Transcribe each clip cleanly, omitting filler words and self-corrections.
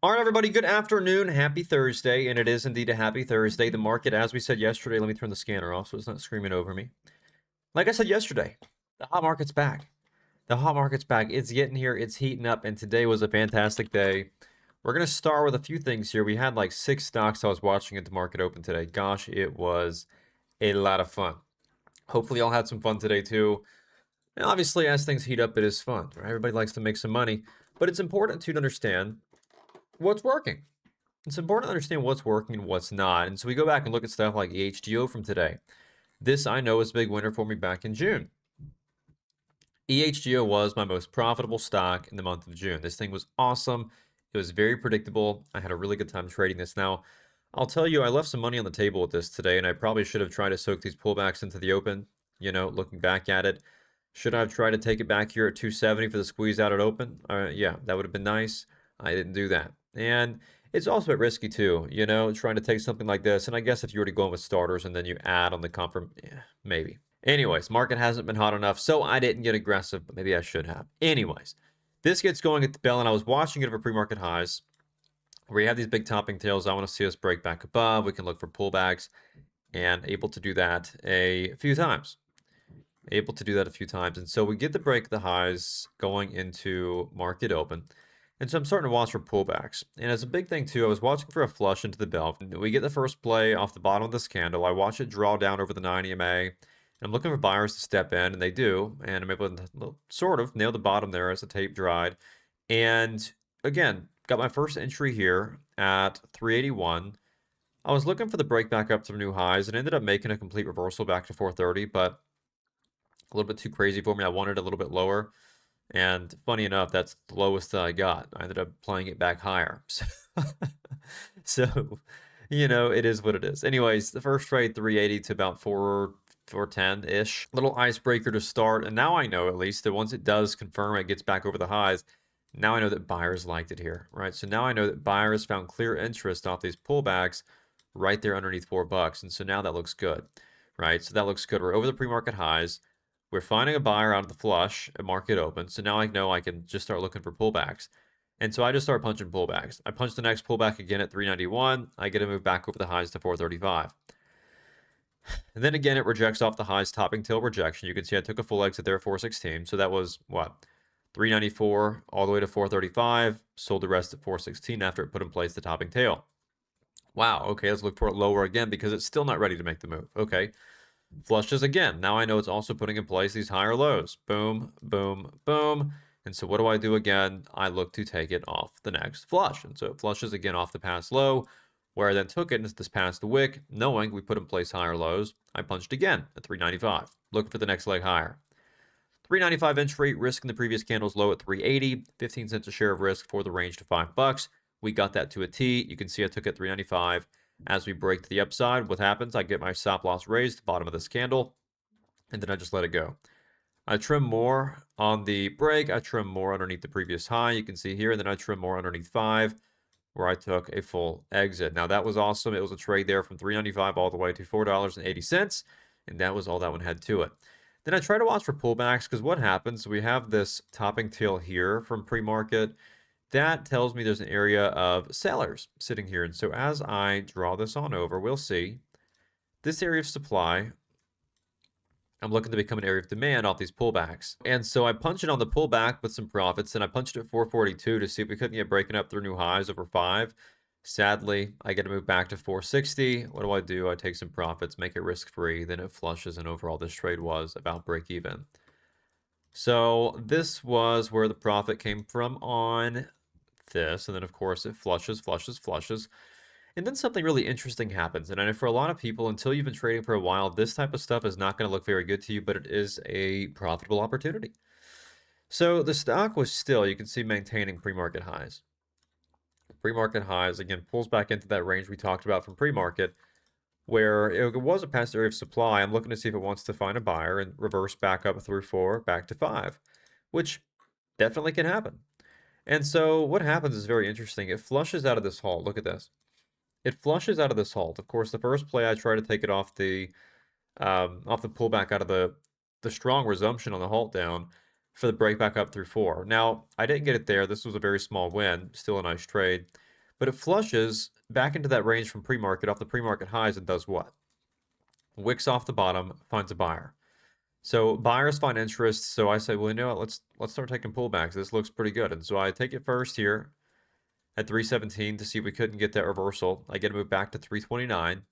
All right, everybody, good afternoon. Happy Thursday, and it is indeed a happy Thursday. The market, as we said yesterday, let me turn the scanner off so it's not screaming over me. Like I said yesterday, the hot market's back. The hot market's back. It's getting here. It's heating up, and today was a fantastic day. We're going to start with a few things here. We had like 6 stocks I was watching at the market open today. Gosh, it was a lot of fun. Hopefully, y'all had some fun today, too. And obviously, as things heat up, it is fun. Right? Everybody likes to make some money, but it's important to understand what's working. It's important to understand what's working and what's not. And so we go back and look at stuff like EHGO from today. This I know is a big winner for me back in June. EHGO was my most profitable stock in the month of June. This thing was awesome. It was very predictable. I had a really good time trading this. Now, I'll tell you, I left some money on the table with this today, and I probably should have tried to soak these pullbacks into the open. You know, looking back at it, should I have tried to take it back here at 270 for the squeeze out at open? Yeah, that would have been nice. I didn't do that. And it's also a bit risky too, you know, trying to take something like this. And I guess if you were to go in with starters and then you add on the confirm, yeah, maybe. Anyways, market hasn't been hot enough, so I didn't get aggressive, but maybe I should have. Anyways, this gets going at the bell, and I was watching it over pre-market highs. We have these big topping tails. I want to see us break back above. We can look for pullbacks, and able to do that a few times. And so we get the break of the highs going into market open. And so I'm starting to watch for pullbacks. And as a big thing too, I was watching for a flush into the bell. We get the first play off the bottom of this candle. I watch it draw down over the 9 EMA. And I'm looking for buyers to step in, and they do. And I'm able to sort of nail the bottom there as the tape dried. And again, got my first entry here at 381. I was looking for the break back up to new highs and ended up making a complete reversal back to 430, but a little bit too crazy for me. I wanted a little bit lower. And funny enough, that's the lowest that I got. I ended up playing it back higher. So, you know, it is what it is. Anyways, the first trade 380 to about 410-ish. Little icebreaker to start. And now I know at least that once it does confirm it gets back over the highs, now I know that buyers liked it here, right? So now I know that buyers found clear interest off these pullbacks right there underneath $4. And so now that looks good, right? So that looks good. We're over the pre-market highs. We're finding a buyer out of the flush at market open. So now I know I can just start looking for pullbacks. And so I just start punching pullbacks. I punch the next pullback again at 391. I get to move back over the highs to 435. And then again, it rejects off the highs, topping tail rejection. You can see I took a full exit there at 416. So that was what? 394 all the way to 435. Sold the rest at 416 after it put in place the topping tail. Wow. Okay, let's look for it lower again because it's still not ready to make the move. Okay. Flushes again. Now I know it's also putting in place these higher lows. Boom, boom, boom. And so what do I do again? I look to take it off the next flush. And so it flushes again off the past low, where I then took it into this past the wick, knowing we put in place higher lows. I punched again at 395, looking for the next leg higher. 395 entry, risk in the previous candle's low at 380, 15 cents a share of risk for the range to $5. We got that to a T. You can see I took it 395. As we break to the upside, what happens? I get my stop loss raised at the bottom of this candle, and then I just let it go. I trim more on the break. I trim more underneath the previous high. You can see here, and then I trim more underneath 5, where I took a full exit. Now, that was awesome. It was a trade there from $3.95 all the way to $4.80, and that was all that one had to it. Then I try to watch for pullbacks, because what happens? We have this topping tail here from pre-market. That tells me there's an area of sellers sitting here. And so as I draw this on over, we'll see this area of supply. I'm looking to become an area of demand off these pullbacks. And so I punched it on the pullback with some profits, and I punched it at 442 to see if we couldn't get breaking up through new highs over 5. Sadly, I get to move back to 460. What do? I take some profits, make it risk-free, then it flushes, and overall this trade was about break even. So this was where the profit came from on this, and then of course it flushes. And then something really interesting happens. And I know for a lot of people, until you've been trading for a while, this type of stuff is not going to look very good to you, but it is a profitable opportunity. So the stock was still, you can see, maintaining pre-market highs. Pre-market highs, again, pulls back into that range we talked about from pre-market, where it was a past area of supply. I'm looking to see if it wants to find a buyer and reverse back up through 4, back to 5, which definitely can happen. And so what happens is very interesting. It flushes out of this halt. Look at this. It flushes out of this halt. Of course, the first play I try to take it off the pullback out of the strong resumption on the halt down for the break back up through 4. Now, I didn't get it there. This was a very small win. Still a nice trade. But it flushes back into that range from pre-market off the pre-market highs and does what? Wicks off the bottom, finds a buyer. So buyers find interest. So I say, well, you know what? Let's start taking pullbacks. This looks pretty good. And so I take it first here at 317 to see if we couldn't get that reversal. I get to move back to 329.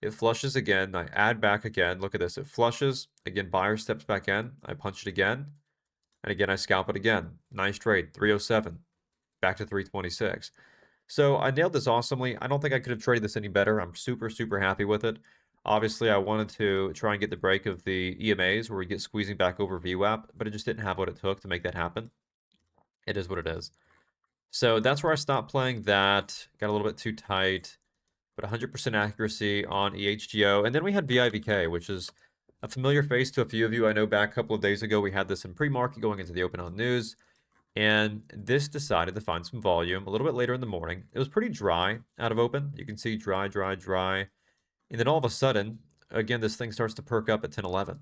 It flushes again. I add back again. Look at this. It flushes. Again, buyer steps back in. I punch it again. And again, I scalp it again. Nice trade. 307. Back to 326. So I nailed this awesomely. I don't think I could have traded this any better. I'm super, super happy with it. Obviously, I wanted to try and get the break of the EMAs where we get squeezing back over VWAP, but it just didn't have what it took to make that happen. It is what it is. So that's where I stopped playing that. Got a little bit too tight, but 100% accuracy on EHGO. And then we had VIBK, which is a familiar face to a few of you. I know back a couple of days ago, we had this in pre-market going into the open on news. And this decided to find some volume a little bit later in the morning. It was pretty dry out of open. You can see dry, dry, dry. And then all of a sudden, again, this thing starts to perk up at 10:11.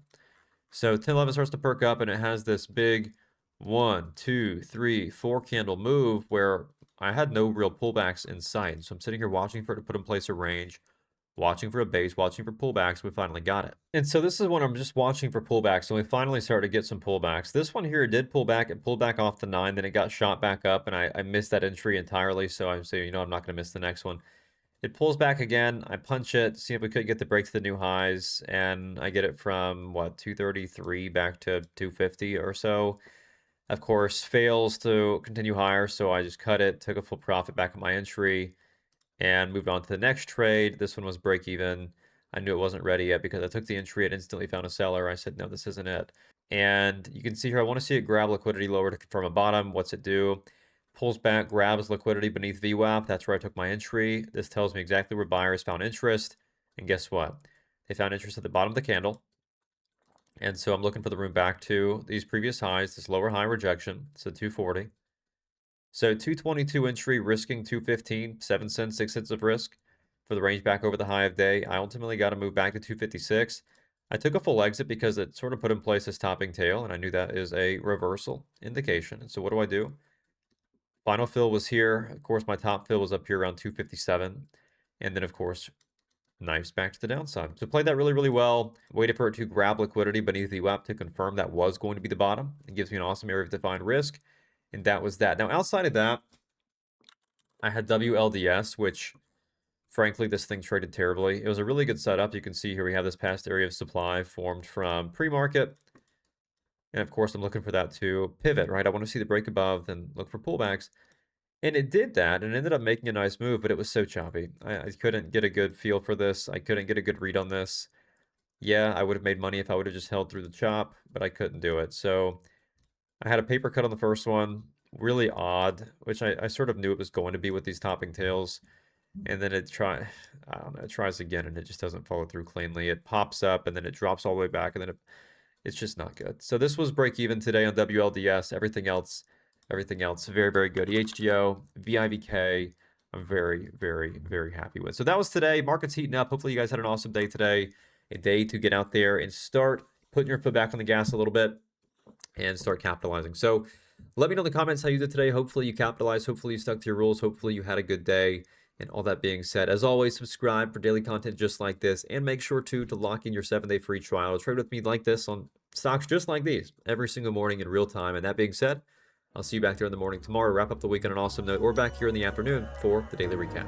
So 10:11 starts to perk up, and it has this big 1, 2, 3, 4 candle move where I had no real pullbacks in sight. So I'm sitting here watching for it to put in place a range, watching for a base, watching for pullbacks. We finally got it. And so this is when I'm just watching for pullbacks, and we finally started to get some pullbacks. This one here did pull back. It pulled back off the 9, then it got shot back up, and I missed that entry entirely. So I'm saying, you know, I'm not going to miss the next one. It pulls back again. I punch it, see if we could get the break to the new highs, and I get it from, what, 233 back to 250 or so. Of course, fails to continue higher, so I just cut it, took a full profit back at my entry, and moved on to the next trade. This one was break even. I knew it wasn't ready yet because I took the entry and instantly found a seller. I said, no, this isn't it. And you can see here, I want to see it grab liquidity lower to confirm a bottom. What's it do? Pulls back, grabs liquidity beneath VWAP. That's where I took my entry. This tells me exactly where buyers found interest. And guess what? They found interest at the bottom of the candle. And so I'm looking for the room back to these previous highs, this lower high rejection. So 240. So 222 entry, risking 215, 7 cents, 6 cents of risk for the range back over the high of day. I ultimately got to move back to 256. I took a full exit because it sort of put in place this topping tail, and I knew that is a reversal indication. And so what do? Final fill was here. Of course, my top fill was up here around 257. And then, of course, knives back to the downside. So played that really, really well. Waited for it to grab liquidity beneath the WAP to confirm that was going to be the bottom. It gives me an awesome area of defined risk. And that was that. Now, outside of that, I had WLDS, which, frankly, this thing traded terribly. It was a really good setup. You can see here we have this past area of supply formed from pre-market. And, of course, I'm looking for that to pivot, right? I want to see the break above, then look for pullbacks. And it did that and ended up making a nice move, but it was so choppy. I couldn't get a good feel for this. I couldn't get a good read on this. Yeah, I would have made money if I would have just held through the chop, but I couldn't do it. So I had a paper cut on the first one, really odd, which I sort of knew it was going to be with these topping tails. And then I don't know, it tries again and it just doesn't follow through cleanly. It pops up and then it drops all the way back and then it's just not good. So this was break even today on WLDS. Everything else, very, very good. EHGO, VIBK, I'm very, very, very happy with. So that was today. Market's heating up. Hopefully you guys had an awesome day today. A day to get out there and start putting your foot back on the gas a little bit and start capitalizing. So let me know in the comments how you did today. Hopefully you capitalized. Hopefully you stuck to your rules. Hopefully you had a good day. And all that being said, as always, subscribe for daily content just like this. And make sure to lock in your 7-day free trial. Trade with me like this on stocks just like these every single morning in real time. And that being said, I'll see you back there in the morning tomorrow. Wrap up the week on an awesome note, or back here in the afternoon for the daily recap.